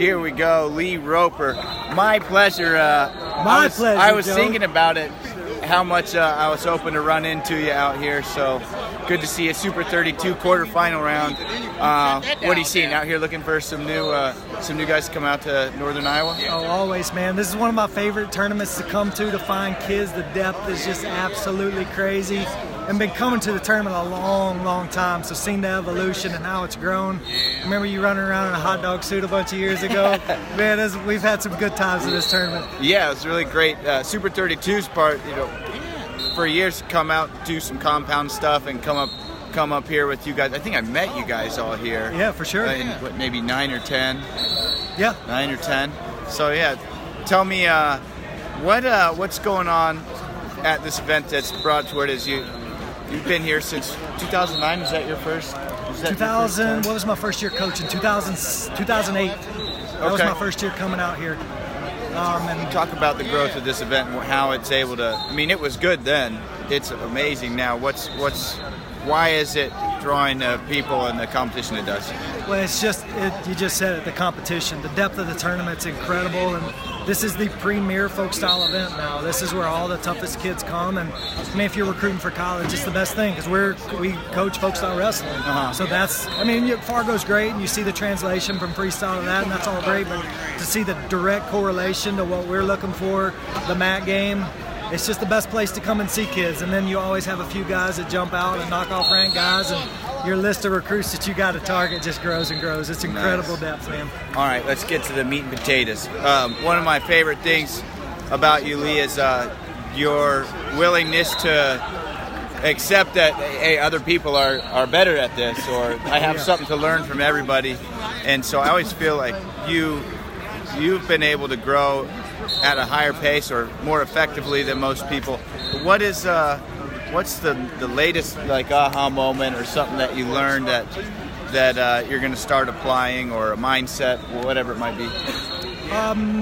Here we go, Lee Roper. My pleasure. My pleasure, I was Joe. thinking about it, how much I was hoping to run into you out here. So good to see you. Super 32 quarterfinal round. What are you seeing out here? Looking for some new guys to come out to Northern Iowa? Oh, always, man. This is one of my favorite tournaments to come to find kids. The depth is just absolutely crazy. I've been coming to the tournament a long, long time, so seeing the evolution and how it's grown. Remember you running around in a hot dog suit a bunch of years ago? Man, we've had some good times in this tournament. Yeah, it was really great. Super 32's part, for years come out, do some compound stuff, and come up here with you guys. I think I met you guys all here. Yeah, for sure. In maybe 9 or 10. Yeah. 9 or 10. So yeah, tell me what's going on at this event that's brought to where it is. You've been here since 2009. Is that your first? 2000. What was my first year coaching? 2008. That was my first year coming out here. And talk about the growth of this event and how it's able to. I mean, it was good then. It's amazing now. Why is it drawing people and the competition it does? Well, you just said it, the competition. The depth of the tournament's incredible, and this is the premier folk style event now. This is where all the toughest kids come, and I mean, if you're recruiting for college, it's the best thing because we coach folk style wrestling. So Fargo's great, and you see the translation from freestyle to that, and that's all great, but to see the direct correlation to what we're looking for, the mat game, it's just the best place to come and see kids. And then you always have a few guys that jump out and knock off ranked guys, and your list of recruits that you got to target just grows and grows. It's incredible depth, man. All right, let's get to the meat and potatoes. One of my favorite things about you, Lee, is your willingness to accept that, hey, other people are better at this, or I have something to learn from everybody. And so I always feel like you've been able to grow at a higher pace or more effectively than most people. What's the latest aha moment or something that you learned that you're going to start applying, or a mindset, whatever it might be?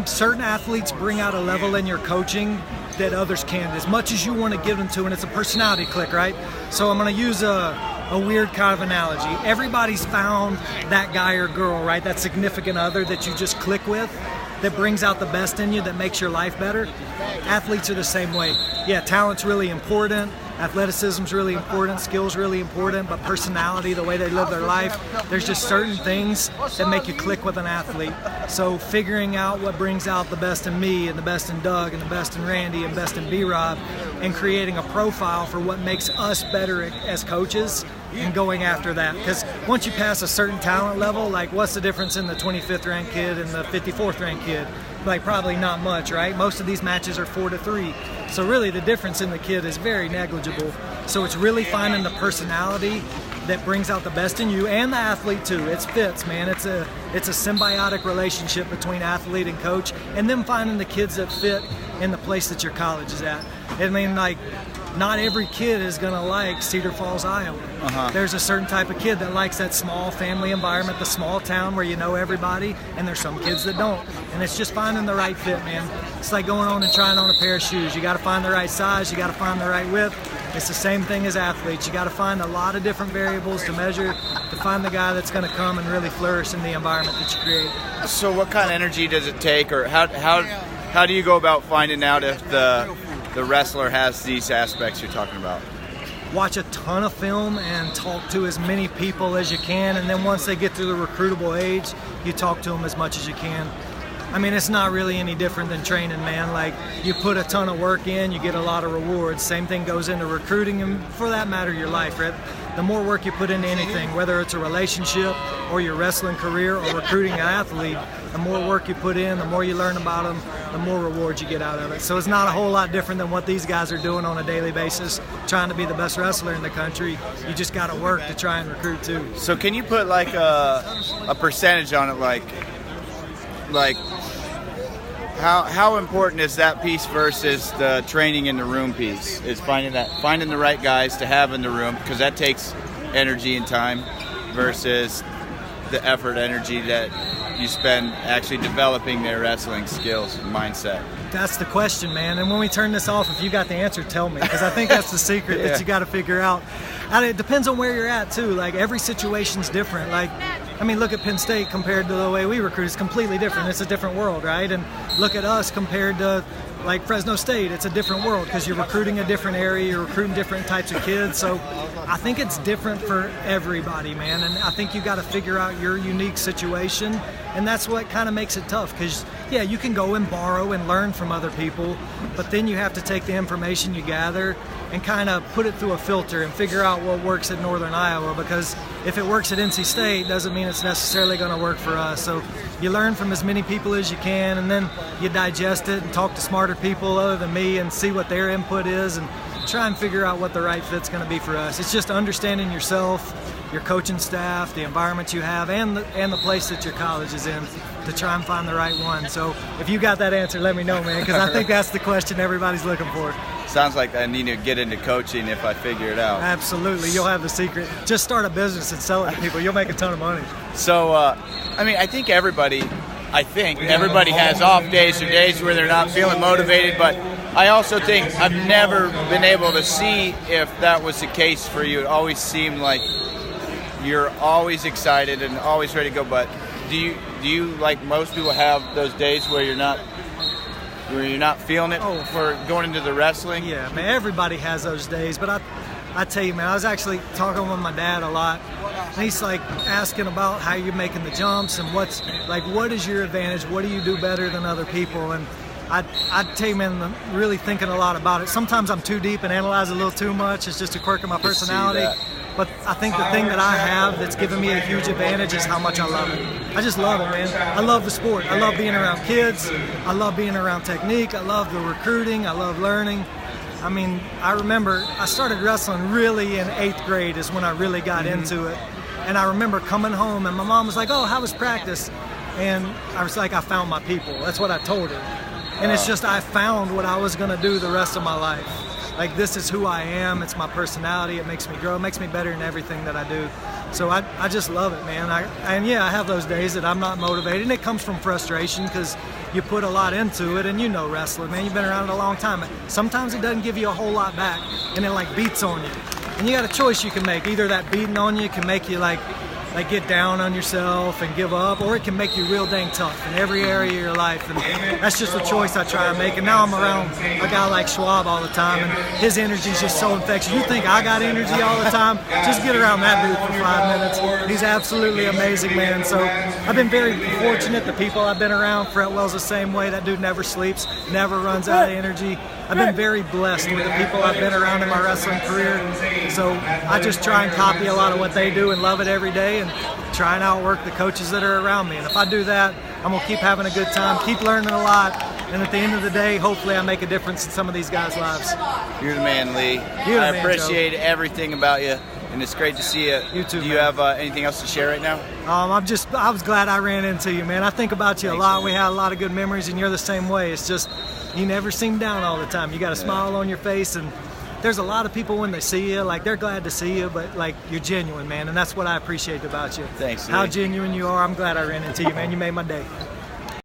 Certain athletes bring out a level in your coaching that others can't, as much as you want to give them to, and it's a personality click, right? So I'm going to use a weird kind of analogy. Everybody's found that guy or girl, right? That significant other that you just click with, that brings out the best in you, that makes your life better. Athletes are the same way. Yeah, talent's really important, athleticism's really important, skill's really important, but personality, the way they live their life, there's just certain things that make you click with an athlete. So figuring out what brings out the best in me, and the best in Doug, and the best in Randy, and best in B-Rob, and creating a profile for what makes us better as coaches, and going after that. Because once you pass a certain talent level, like what's the difference in the 25th ranked kid and the 54th ranked kid? Like probably not much, right? Most of these matches are 4-3. So really the difference in the kid is very negligible. So it's really finding the personality that brings out the best in you, and the athlete too. It fits, man. It's a symbiotic relationship between athlete and coach, and then finding the kids that fit in the place that your college is at. I mean, not every kid is going to like Cedar Falls, Iowa. There's a certain type of kid that likes that small family environment, the small town where you know everybody, and there's some kids that don't. And it's just finding the right fit, man. It's like going on and trying on a pair of shoes. You got to find the right size. You got to find the right width. It's the same thing as athletes. You got to find a lot of different variables to measure to find the guy that's going to come and really flourish in the environment that you create. So what kind of energy does it take, or how do you go about finding out if the wrestler has these aspects you're talking about? Watch a ton of film and talk to as many people as you can, and then once they get to the recruitable age, you talk to them as much as you can. I mean, it's not really any different than training, man. Like, you put a ton of work in, you get a lot of rewards. Same thing goes into recruiting, and for that matter, your life, right? The more work you put into anything, whether it's a relationship or your wrestling career or recruiting an athlete, the more work you put in, the more you learn about them, the more rewards you get out of it. So it's not a whole lot different than what these guys are doing on a daily basis, trying to be the best wrestler in the country. You just got to work to try and recruit too. So can you put like a percentage on it, like how important is that piece versus the training in the room piece? Is finding the right guys to have in the room, because that takes energy and time, versus the effort, energy that you spend actually developing their wrestling skills and mindset. That's the question, man. And when we turn this off, if you got the answer, tell me, because I think that's the secret that you got to figure out. And it depends on where you're at too. Like, every situation's different. Like, I mean, look at Penn State compared to the way we recruit. It's completely different. It's a different world, right? And look at us compared to like Fresno State. It's a different world because you're recruiting a different area, you're recruiting different types of kids. So I think it's different for everybody, man. And I think you got to figure out your unique situation. And that's what kind of makes it tough because, yeah, you can go and borrow and learn from other people, but then you have to take the information you gather and kind of put it through a filter and figure out what works at Northern Iowa, because if it works at NC State doesn't mean it's necessarily going to work for us. So you learn from as many people as you can, and then you digest it and talk to smarter people other than me and see what their input is and try and figure out what the right fit's going to be for us. It's just understanding yourself, your coaching staff, the environment you have, and the place that your college is in to try and find the right one. So if you got that answer, let me know, man, because I think that's the question everybody's looking for. Sounds like I need to get into coaching if I figure it out. Absolutely. You'll have the secret. Just start a business and sell it to people. You'll make a ton of money. So, I mean, I think everybody has off days or days where they're not feeling motivated, but I also think I've never been able to see if that was the case for you. It always seemed like you're always excited and always ready to go, but do you like most people have those days where you're not feeling it for going into the wrestling? Yeah, man, everybody has those days, but I tell you, man, I was actually talking with my dad a lot, and he's like asking about how you're making the jumps and what is your advantage? What do you do better than other people? And I tell you, man, I'm really thinking a lot about it. Sometimes I'm too deep and analyze a little too much. It's just a quirk of my personality. But I think the thing that I have that's given me a huge advantage is how much I love it. I just love it, man. I love the sport. I love being around kids. I love being around technique. I love the recruiting. I love learning. I mean, I remember I started wrestling really in 8th grade is when I really got into it. And I remember coming home and my mom was like, "Oh, how was practice?" And I was like, "I found my people." That's what I told her. And it's just I found what I was going to do the rest of my life. Like, this is who I am. It's my personality. It makes me grow. It makes me better in everything that I do. So I just love it, man. I have those days that I'm not motivated, and it comes from frustration because you put a lot into it, and you know wrestling, man. You've been around it a long time. Sometimes it doesn't give you a whole lot back, and it like beats on you. And you got a choice you can make. Either that beating on you can make you like get down on yourself and give up, or it can make you real dang tough in every area of your life. And that's just a choice I try to make. And now I'm around a guy like Schwab all the time, and his energy is just so infectious. You think I got energy all the time? Just get around that dude for 5 minutes. He's absolutely amazing, man. So I've been very fortunate. The people I've been around, Fretwell's the same way. That dude never sleeps, never runs out of energy. I've been very blessed with the people I've been around in my wrestling career. So I just try and copy a lot of what they do and love it every day, and try and outwork the coaches that are around me. And if I do that, I'm going to keep having a good time, keep learning a lot, and at the end of the day, hopefully I make a difference in some of these guys' lives. You're the man, Lee. I appreciate everything about you, and it's great to see you. You too, Do you have anything else to share right now? I was glad I ran into you, man. I think about you a lot. We had a lot of good memories, and you're the same way. It's just, you never seem down all the time. You got a smile on your face, and there's a lot of people when they see you, like, they're glad to see you, but like, you're genuine, man, and that's what I appreciate about you. Thanks, Lee. How genuine you are. I'm glad I ran into you, man. You made my day.